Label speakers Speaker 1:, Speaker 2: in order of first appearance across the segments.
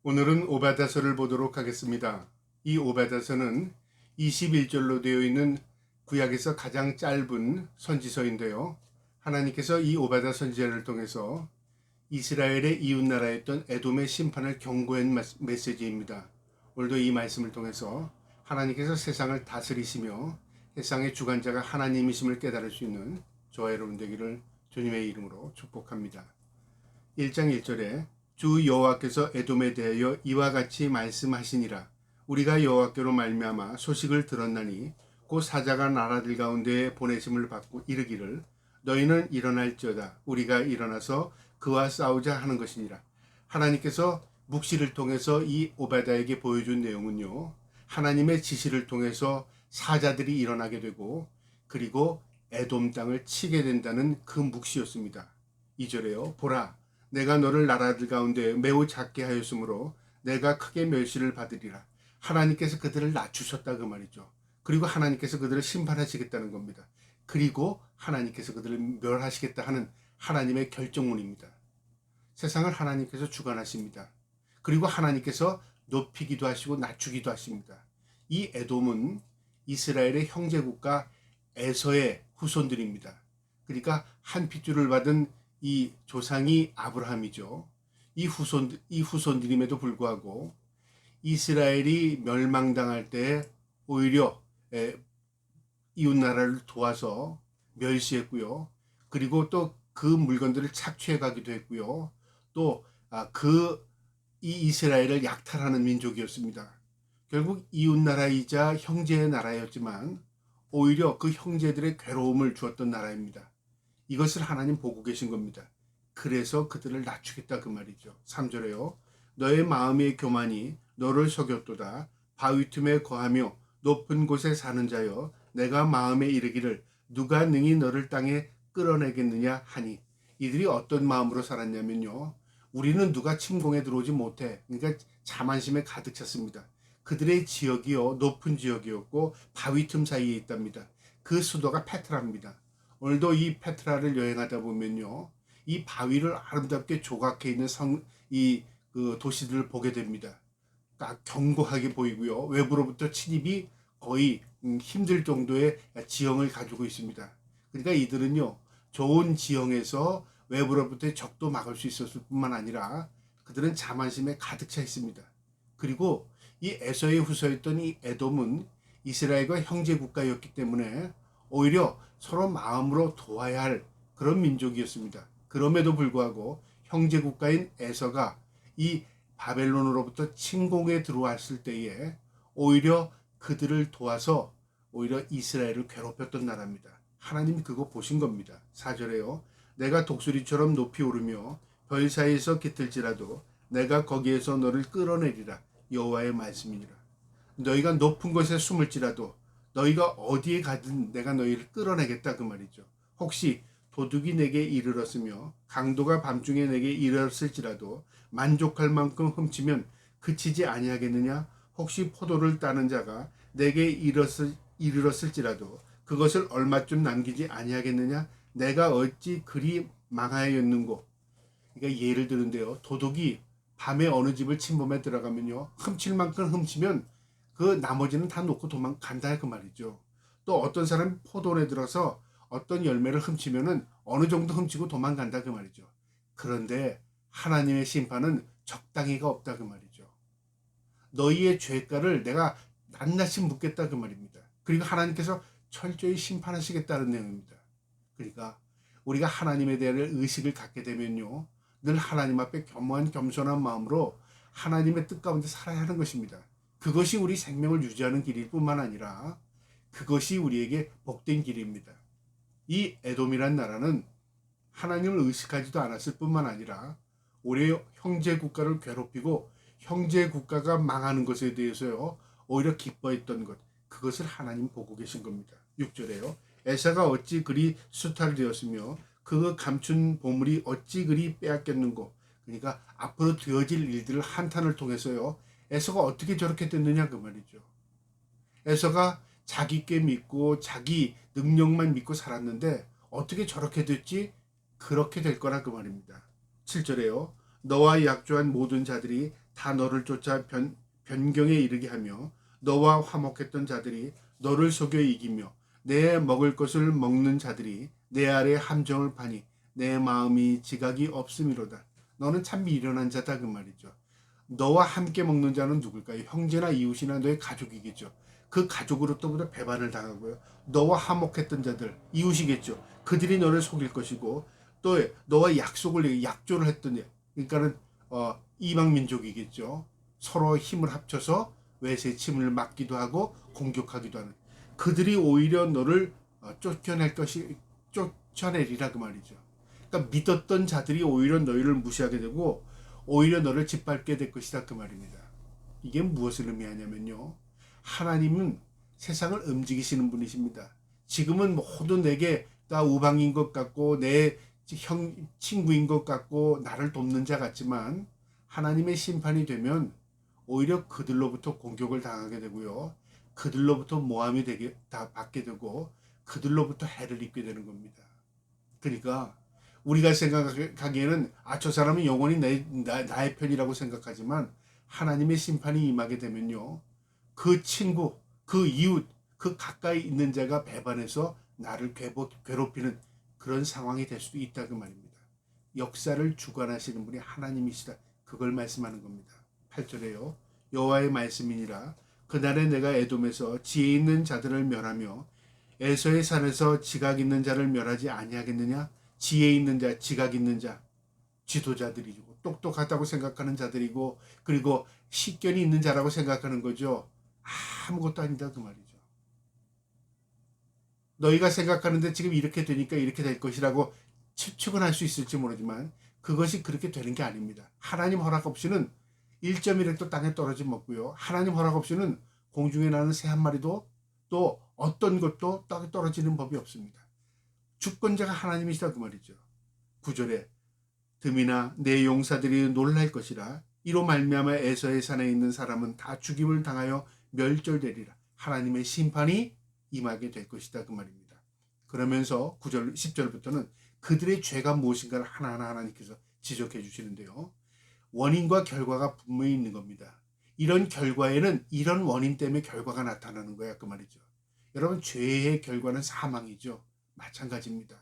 Speaker 1: 오늘은 오바다서를 보도록 하겠습니다. 이 오바다서는 21절로 되어 있는 구약에서 가장 짧은 선지서인데요. 하나님께서 이 오바다 선지자를 통해서 이스라엘의 이웃나라였던 에돔의 심판을 경고한 메시지입니다. 오늘도 이 말씀을 통해서 하나님께서 세상을 다스리시며 세상의 주관자가 하나님이심을 깨달을 수 있는 저와 여러분 되기를 주님의 이름으로 축복합니다. 1장 1절에 주 여호와께서 에돔에 대하여 이와 같이 말씀하시니라. 우리가 여호와께로 말미암아 소식을 들었나니 곧 사자가 나라들 가운데 보내심을 받고 이르기를 너희는 일어날지어다. 우리가 일어나서 그와 싸우자 하는 것이니라. 하나님께서 묵시를 통해서 이 오바다에게 보여준 내용은요, 하나님의 지시를 통해서 사자들이 일어나게 되고 그리고 에돔 땅을 치게 된다는 그 묵시였습니다. 2절에요. 보라, 내가 너를 나라들 가운데 매우 작게 하였으므로 내가 크게 멸시를 받으리라. 하나님께서 그들을 낮추셨다 그 말이죠. 그리고 하나님께서 그들을 심판하시겠다는 겁니다. 그리고 하나님께서 그들을 멸하시겠다 하는 하나님의 결정문입니다. 세상을 하나님께서 주관하십니다. 그리고 하나님께서 높이기도 하시고 낮추기도 하십니다. 이 에돔은 이스라엘의 형제국가 에서의 후손들입니다. 그러니까 한 핏줄을 받은 이 조상이 아브라함이죠. 이 후손들임에도 불구하고 이스라엘이 멸망당할 때 오히려 이웃 나라를 도와서 멸시했고요. 그리고 또 그 물건들을 착취해 가기도 했고요. 또 이 이스라엘을 약탈하는 민족이었습니다. 결국 이웃 나라이자 형제의 나라였지만 오히려 그 형제들의 괴로움을 주었던 나라입니다. 이것을 하나님 보고 계신 겁니다. 그래서 그들을 낮추겠다 그 말이죠. 3절에요. 너의 마음의 교만이 너를 속였도다. 바위 틈에 거하며 높은 곳에 사는 자여, 내가 마음에 이르기를 누가 능히 너를 땅에 끌어내겠느냐 하니. 이들이 어떤 마음으로 살았냐면요, 우리는 누가 침공에 들어오지 못해. 그러니까 자만심에 가득 찼습니다. 그들의 지역이요, 높은 지역이었고 바위 틈 사이에 있답니다. 그 수도가 페트라입니다. 오늘도 이 페트라를 여행하다 보면요, 이 바위를 아름답게 조각해 있는 그 도시들을 보게 됩니다. 딱 견고하게 보이고요. 외부로부터 침입이 거의 힘들 정도의 지형을 가지고 있습니다. 그러니까 이들은요, 좋은 지형에서 외부로부터의 적도 막을 수 있었을 뿐만 아니라 그들은 자만심에 가득 차 있습니다. 그리고 이 에서의 후손이었던 이 에돔은 이스라엘과 형제 국가였기 때문에 오히려 서로 마음으로 도와야 할 그런 민족이었습니다. 그럼에도 불구하고 형제 국가인 에서가 이 바벨론으로부터 침공에 들어왔을 때에 오히려 그들을 도와서 오히려 이스라엘을 괴롭혔던 나라입니다. 하나님 그거 보신 겁니다. 4절에요. 내가 독수리처럼 높이 오르며 별 사이에서 깃들지라도 내가 거기에서 너를 끌어내리라. 여호와의 말씀이니라. 너희가 높은 곳에 숨을지라도 너희가 어디에 가든 내가 너희를 끌어내겠다 그 말이죠. 혹시 도둑이 내게 이르렀으며 강도가 밤중에 내게 이르렀을지라도 만족할 만큼 훔치면 그치지 아니하겠느냐? 혹시 포도를 따는 자가 내게 이르렀을지라도 그것을 얼마쯤 남기지 아니하겠느냐? 내가 어찌 그리 망하였는고. 그러니까 예를 드는데요, 도둑이 밤에 어느 집을 침범해 들어가면요, 훔칠 만큼 훔치면 그 나머지는 다 놓고 도망간다 그 말이죠. 또 어떤 사람 포도원에 들어서 어떤 열매를 훔치면은 어느 정도 훔치고 도망간다 그 말이죠. 그런데 하나님의 심판은 적당히가 없다 그 말이죠. 너희의 죄가를 내가 낱낱이 묻겠다 그 말입니다. 그리고 하나님께서 철저히 심판하시겠다는 내용입니다. 그러니까 우리가 하나님에 대한 의식을 갖게 되면요, 늘 하나님 앞에 겸허한 겸손한 마음으로 하나님의 뜻 가운데 살아야 하는 것입니다. 그것이 우리 생명을 유지하는 길일 뿐만 아니라 그것이 우리에게 복된 길입니다. 이 에돔이란 나라는 하나님을 의식하지도 않았을 뿐만 아니라 오히려 형제 국가를 괴롭히고 형제 국가가 망하는 것에 대해서요, 오히려 기뻐했던 것, 그것을 하나님 보고 계신 겁니다. 6절에요. 에사가 어찌 그리 수탈되었으며 그 감춘 보물이 어찌 그리 빼앗겼는고. 그러니까 앞으로 되어질 일들을 한탄을 통해서요, 에서가 어떻게 저렇게 됐느냐 그 말이죠. 에서가 자기 께 믿고 자기 능력만 믿고 살았는데 어떻게 저렇게 됐지? 그렇게 될 거라 그 말입니다. 7절에요. 너와 약조한 모든 자들이 다 너를 쫓아 변경에 이르게 하며 너와 화목했던 자들이 너를 속여 이기며 내 먹을 것을 먹는 자들이 내 아래 함정을 파니 내 마음이 지각이 없음이로다. 너는 참 미련한 자다 그 말이죠. 너와 함께 먹는 자는 누굴까요? 형제나 이웃이나 너의 가족이겠죠. 그 가족으로부터 배반을 당하고요. 너와 화목했던 자들, 이웃이겠죠. 그들이 너를 속일 것이고 또 너와 약조를 했던 그러니까는 이방 민족이겠죠. 서로 힘을 합쳐서 외세 침을 막기도 하고 공격하기도 하는 그들이 오히려 너를 쫓아내리라 그 말이죠. 그러니까 믿었던 자들이 오히려 너희를 무시하게 되고 오히려 너를 짓밟게 될 것이다 그 말입니다. 이게 무엇을 의미하냐면요. 하나님은 세상을 움직이시는 분이십니다. 지금은 모두 내게 다 우방인 것 같고 내 친구인 것 같고 나를 돕는 자 같지만 하나님의 심판이 되면 오히려 그들로부터 공격을 당하게 되고요. 그들로부터 모함이 받게 되고 그들로부터 해를 입게 되는 겁니다. 그러니까 우리가 생각하기에는 저 사람은 영원히 나의 편이라고 생각하지만 하나님의 심판이 임하게 되면요. 그 친구, 그 이웃, 그 가까이 있는 자가 배반해서 나를 괴롭히는 그런 상황이 될 수도 있다 그 말입니다. 역사를 주관하시는 분이 하나님이시다. 그걸 말씀하는 겁니다. 8절에요. 여호와의 말씀이니라. 그날에 내가 에돔에서 지혜 있는 자들을 멸하며 에서의 산에서 지각 있는 자를 멸하지 아니하겠느냐? 지혜 있는 자, 지각 있는 자, 지도자들이고 똑똑하다고 생각하는 자들이고 그리고 식견이 있는 자라고 생각하는 거죠. 아무것도 아니다 그 말이죠. 너희가 생각하는데 지금 이렇게 되니까 이렇게 될 것이라고 추측은 할 수 있을지 모르지만 그것이 그렇게 되는 게 아닙니다. 하나님 허락 없이는 1.1획도 땅에 떨어지면 없고요. 하나님 허락 없이는 공중에 나는 새 한 마리도 또 어떤 것도 땅에 떨어지는 법이 없습니다. 주권자가 하나님이시다 그 말이죠. 9절에 듬이나 내 용사들이 놀랄 것이라 이로 말미암아 에서의 산에 있는 사람은 다 죽임을 당하여 멸절되리라. 하나님의 심판이 임하게 될 것이다 그 말입니다. 그러면서 9절 10절부터는 그들의 죄가 무엇인가를 하나하나 하나님께서 지적해 주시는데요. 원인과 결과가 분명히 있는 겁니다. 이런 결과에는 이런 원인 때문에 결과가 나타나는 거야 그 말이죠. 여러분 죄의 결과는 사망이죠. 마찬가지입니다.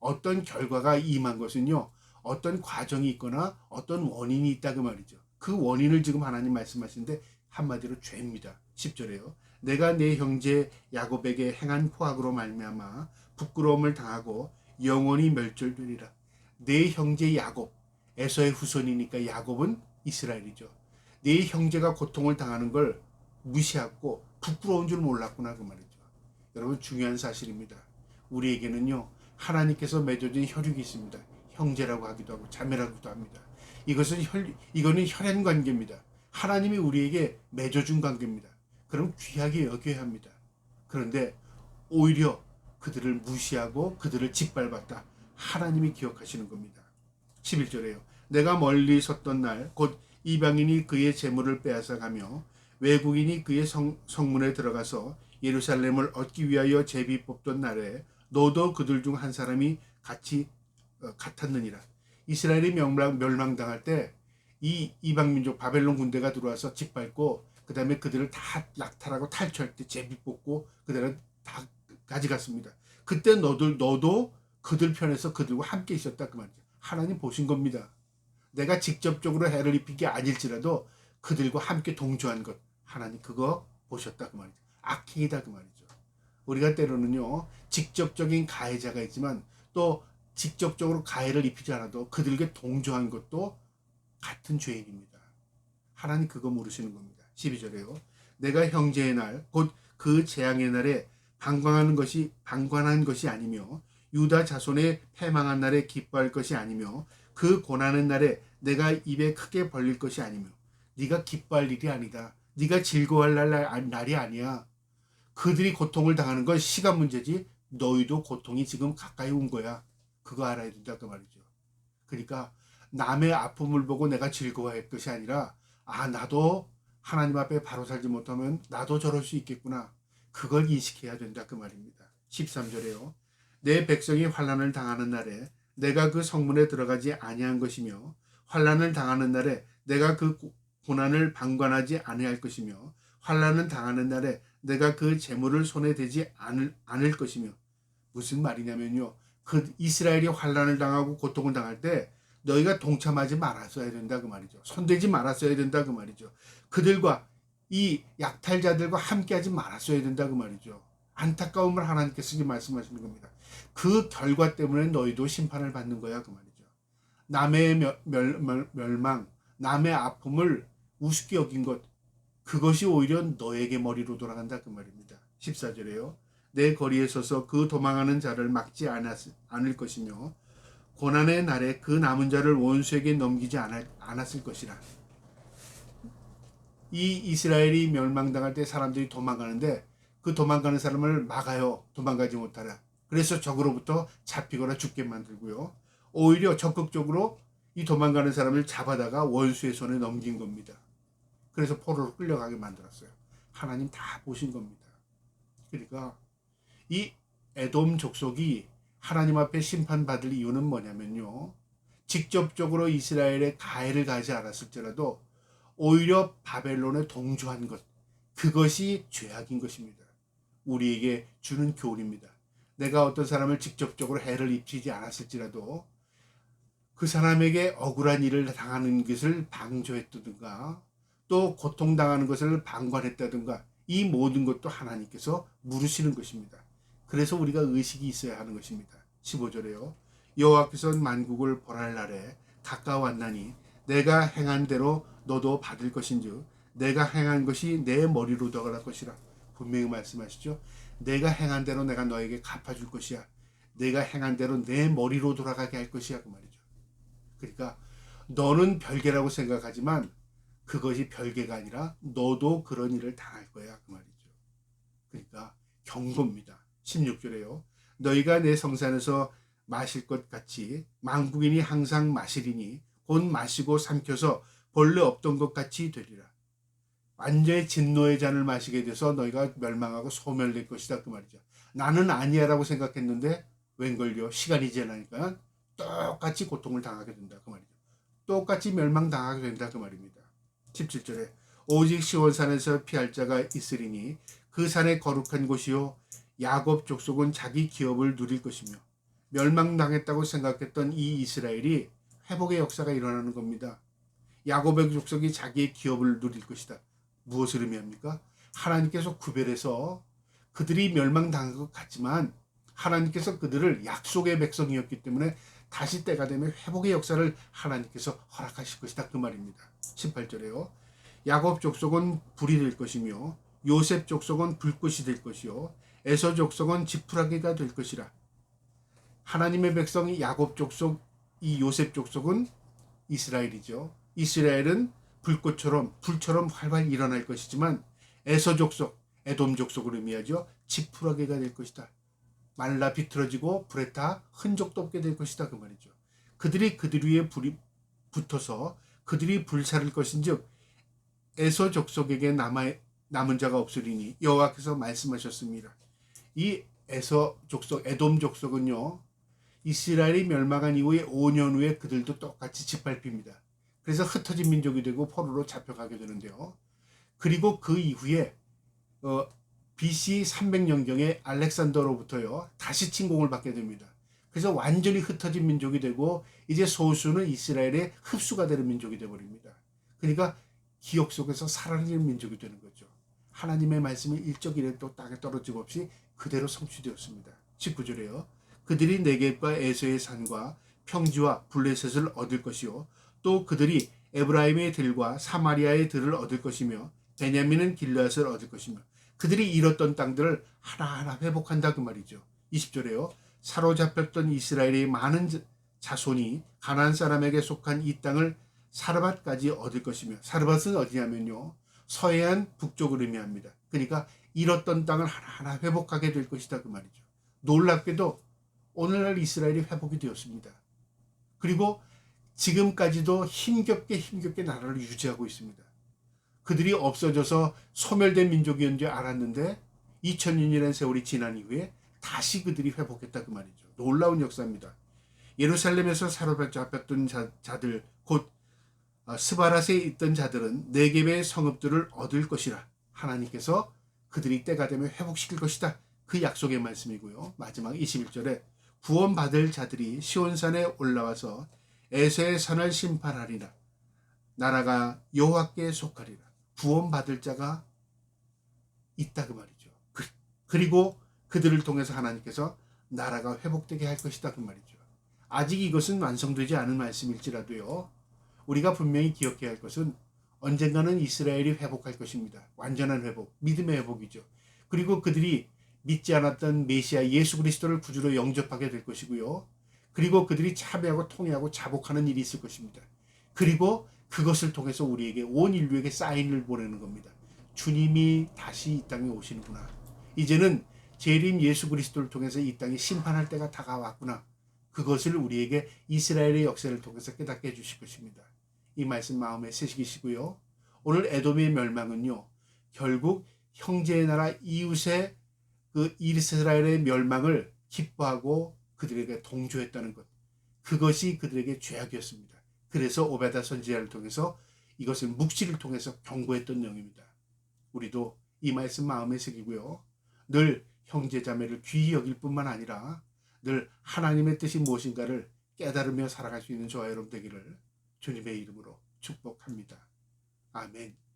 Speaker 1: 어떤 결과가 임한 것은요. 어떤 과정이 있거나 어떤 원인이 있다 그 말이죠. 그 원인을 지금 하나님 말씀하시는데 한마디로 죄입니다. 10절에요. 내가 내 형제 야곱에게 행한 포악으로 말미암아 부끄러움을 당하고 영원히 멸절되리라. 내 형제 야곱, 에서의 후손이니까 야곱은 이스라엘이죠. 내 형제가 고통을 당하는 걸 무시하고 부끄러운 줄 몰랐구나 그 말이죠. 여러분 중요한 사실입니다. 우리에게는요 하나님께서 맺어진 혈육이 있습니다. 형제라고 하기도 하고 자매라고도 합니다. 이거는 혈연 관계입니다. 하나님이 우리에게 맺어준 관계입니다. 그럼 귀하게 여겨야 합니다. 그런데 오히려 그들을 무시하고 그들을 짓밟았다. 하나님이 기억하시는 겁니다. 11절에요. 내가 멀리 섰던 날 곧 이방인이 그의 재물을 빼앗아 가며 외국인이 그의 성문에 들어가서 예루살렘을 얻기 위하여 제비 뽑던 날에 너도 그들 중 한 사람이 같았느니라. 이스라엘이 멸망당할 때 이 이방민족 바벨론 군대가 들어와서 짓밟고 그 다음에 그들을 다 약탈하고 탈취할 때 제비 뽑고 그들을 다 가져갔습니다. 그때 너도 그들 편에서 그들과 함께 있었다 그 말이죠. 하나님 보신 겁니다. 내가 직접적으로 해를 입힌 게 아닐지라도 그들과 함께 동조한 것 하나님 그거 보셨다 그 말이죠. 악행이다 그 말이죠. 우리가 때로는요 직접적인 가해자가 있지만 또 직접적으로 가해를 입히지 않아도 그들과 동조한 것도 같은 죄인입니다. 하나님 그거 모르시는 겁니다. 12절에요. 내가 형제의 날 곧 그 재앙의 날에 방관한 것이 아니며 유다 자손의 패망한 날에 기뻐할 것이 아니며 그 고난의 날에 내가 입에 크게 벌릴 것이 아니며 네가 기뻐할 일이 아니다. 네가 즐거워할 날이 아니야. 그들이 고통을 당하는 건 시간 문제지 너희도 고통이 지금 가까이 온 거야. 그거 알아야 된다 그 말이죠. 그러니까 남의 아픔을 보고 내가 즐거워할 것이 아니라 나도 하나님 앞에 바로 살지 못하면 나도 저럴 수 있겠구나. 그걸 인식해야 된다 그 말입니다. 13절에요. 내 백성이 환난을 당하는 날에 내가 그 성문에 들어가지 아니한 것이며 환난을 당하는 날에 내가 그 고난을 방관하지 아니할 것이며 환난을 당하는 날에 내가 그 재물을 손에 대지 않을 것이며. 무슨 말이냐면요, 그 이스라엘이 환난을 당하고 고통을 당할 때 너희가 동참하지 말았어야 된다 그 말이죠. 손대지 말았어야 된다 그 말이죠. 그들과 이 약탈자들과 함께하지 말았어야 된다 그 말이죠. 안타까움을 하나님께서 말씀하시는 겁니다. 그 결과 때문에 너희도 심판을 받는 거야 그 말이죠. 남의 멸망, 남의 아픔을 우습게 여긴 것, 그것이 오히려 너에게 머리로 돌아간다 그 말입니다. 14절에요. 내 거리에 서서 그 도망하는 자를 막지 않을 것이며 고난의 날에 그 남은 자를 원수에게 넘기지 않았을 것이라. 이 이스라엘이 멸망당할 때 사람들이 도망가는데 그 도망가는 사람을 막아요. 도망가지 못하라. 그래서 적으로부터 잡히거나 죽게 만들고요. 오히려 적극적으로 이 도망가는 사람을 잡아다가 원수의 손에 넘긴 겁니다. 그래서 포로로 끌려가게 만들었어요. 하나님 다 보신 겁니다. 그러니까 이 에돔 족속이 하나님 앞에 심판받을 이유는 뭐냐면요, 직접적으로 이스라엘의 가해를 가지 않았을지라도 오히려 바벨론에 동조한 것, 그것이 죄악인 것입니다. 우리에게 주는 교훈입니다. 내가 어떤 사람을 직접적으로 해를 입히지 않았을지라도 그 사람에게 억울한 일을 당하는 것을 방조했다든가 또 고통당하는 것을 방관했다든가 이 모든 것도 하나님께서 물으시는 것입니다. 그래서 우리가 의식이 있어야 하는 것입니다. 15절에요. 여호와께서 만국을 벌할 날에 가까웠나니 내가 행한 대로 너도 받을 것인즉 내가 행한 것이 내 머리로 돌아갈 것이라. 분명히 말씀하시죠. 내가 행한 대로 내가 너에게 갚아줄 것이야. 내가 행한 대로 내 머리로 돌아가게 할 것이야 그 말이죠. 그러니까 너는 별개라고 생각하지만 그것이 별개가 아니라 너도 그런 일을 당할 거야 그 말이죠. 그러니까 경고입니다. 16절에요. 너희가 내 성산에서 마실 것 같이 만국인이 항상 마시리니 곧 마시고 삼켜서 본래 없던 것 같이 되리라. 완전히 진노의 잔을 마시게 돼서 너희가 멸망하고 소멸될 것이다 그 말이죠. 나는 아니야 라고 생각했는데 웬걸요, 시간이 지나니까 똑같이 고통을 당하게 된다 그 말이죠. 똑같이 멸망당하게 된다 그 말입니다. 17절에 오직 시온산에서 피할 자가 있으리니 그 산의 거룩한 곳이요 야곱 족속은 자기 기업을 누릴 것이며. 멸망당했다고 생각했던 이 이스라엘이 회복의 역사가 일어나는 겁니다. 야곱의 족속이 자기의 기업을 누릴 것이다. 무엇을 의미합니까? 하나님께서 구별해서 그들이 멸망당한 것 같지만 하나님께서 그들을 약속의 백성이었기 때문에 다시 때가 되면 회복의 역사를 하나님께서 허락하실 것이다 그 말입니다. 18절에요. 야곱 족속은 불이 될 것이며 요셉 족속은 불꽃이 될 것이요 에서 족속은 지푸라기가 될 것이라. 하나님의 백성이 야곱 족속, 이 요셉 족속은 이스라엘이죠. 이스라엘은 불꽃처럼 불처럼 활활 일어날 것이지만 에서 족속, 에돔 족속을 의미하죠. 지푸라기가 될 것이다. 말라 비틀어지고 불에 타 흔적도 없게 될 것이다 그 말이죠. 그들이 그들 위에 불이 붙어서 그들이 불사를 것인즉 에서 족속에게 남은 자가 없으리니 여호와께서 말씀하셨습니다. 이 에서 족속, 에돔 족속은요, 이스라엘이 멸망한 이후에 5년 후에 그들도 똑같이 짓밟힙니다. 그래서 흩어진 민족이 되고 포로로 잡혀가게 되는데요. 그리고 그 이후에 BC 300년경에 알렉산더로부터요 다시 침공을 받게 됩니다. 그래서 완전히 흩어진 민족이 되고 이제 소수는 이스라엘의 흡수가 되는 민족이 되어버립니다. 그러니까 기억 속에서 사라지는 민족이 되는 거죠. 하나님의 말씀이 일적일에 또 땅에 떨어지고 없이 그대로 성취되었습니다. 19절에요. 그들이 네겝과 에서의 산과 평지와 블레셋을 얻을 것이요 또 그들이 에브라임의 들과 사마리아의 들을 얻을 것이며 베냐민은 길르앗을 얻을 것이며. 그들이 잃었던 땅들을 하나하나 회복한다 그 말이죠. 20절에요. 사로잡혔던 이스라엘의 많은 자손이 가나안 사람에게 속한 이 땅을 사르밧까지 얻을 것이며. 사르밧은 어디냐면요, 서해안 북쪽을 의미합니다. 그러니까 잃었던 땅을 하나하나 회복하게 될 것이다 그 말이죠. 놀랍게도 오늘날 이스라엘이 회복이 되었습니다. 그리고 지금까지도 힘겹게 나라를 유지하고 있습니다. 그들이 없어져서 소멸된 민족이었는 줄 알았는데 2000년이라는 세월이 지난 이후에 다시 그들이 회복했다 그 말이죠. 놀라운 역사입니다. 예루살렘에서 사로잡혔던 자들 곧 스바랏에 있던 자들은 네겝의 성읍들을 얻을 것이라. 하나님께서 그들이 때가 되면 회복시킬 것이다. 그 약속의 말씀이고요. 마지막 21절에 구원받을 자들이 시온산에 올라와서 에서의 산을 심판하리라. 나라가 여호와께 속하리라. 구원받을 자가 있다 그 말이죠. 그리고 그들을 통해서 하나님께서 나라가 회복되게 할 것이다 그 말이죠. 아직 이것은 완성되지 않은 말씀일지라도요. 우리가 분명히 기억해야 할 것은 언젠가는 이스라엘이 회복할 것입니다. 완전한 회복, 믿음의 회복이죠. 그리고 그들이 믿지 않았던 메시아 예수 그리스도를 구주로 영접하게 될 것이고요. 그리고 그들이 참여하고 통회하고 자복하는 일이 있을 것입니다. 그리고 그것을 통해서 우리에게 온 인류에게 사인을 보내는 겁니다. 주님이 다시 이 땅에 오시는구나. 이제는 재림 예수 그리스도를 통해서 이 땅에 심판할 때가 다가왔구나. 그것을 우리에게 이스라엘의 역사를 통해서 깨닫게 해주실 것입니다. 이 말씀 마음에 새기시고요. 오늘 에돔의 멸망은요. 결국 형제의 나라 이웃의 그 이스라엘의 멸망을 기뻐하고 그들에게 동조했다는 것. 그것이 그들에게 죄악이었습니다. 그래서 오베다 선지자를 통해서 이것을 묵시를 통해서 경고했던 내용입니다. 우리도 이 말씀 마음에 새기고요. 늘 형제자매를 귀히 여길 뿐만 아니라 늘 하나님의 뜻이 무엇인가를 깨달으며 살아갈 수 있는 저와 여러분 되기를 주님의 이름으로 축복합니다. 아멘.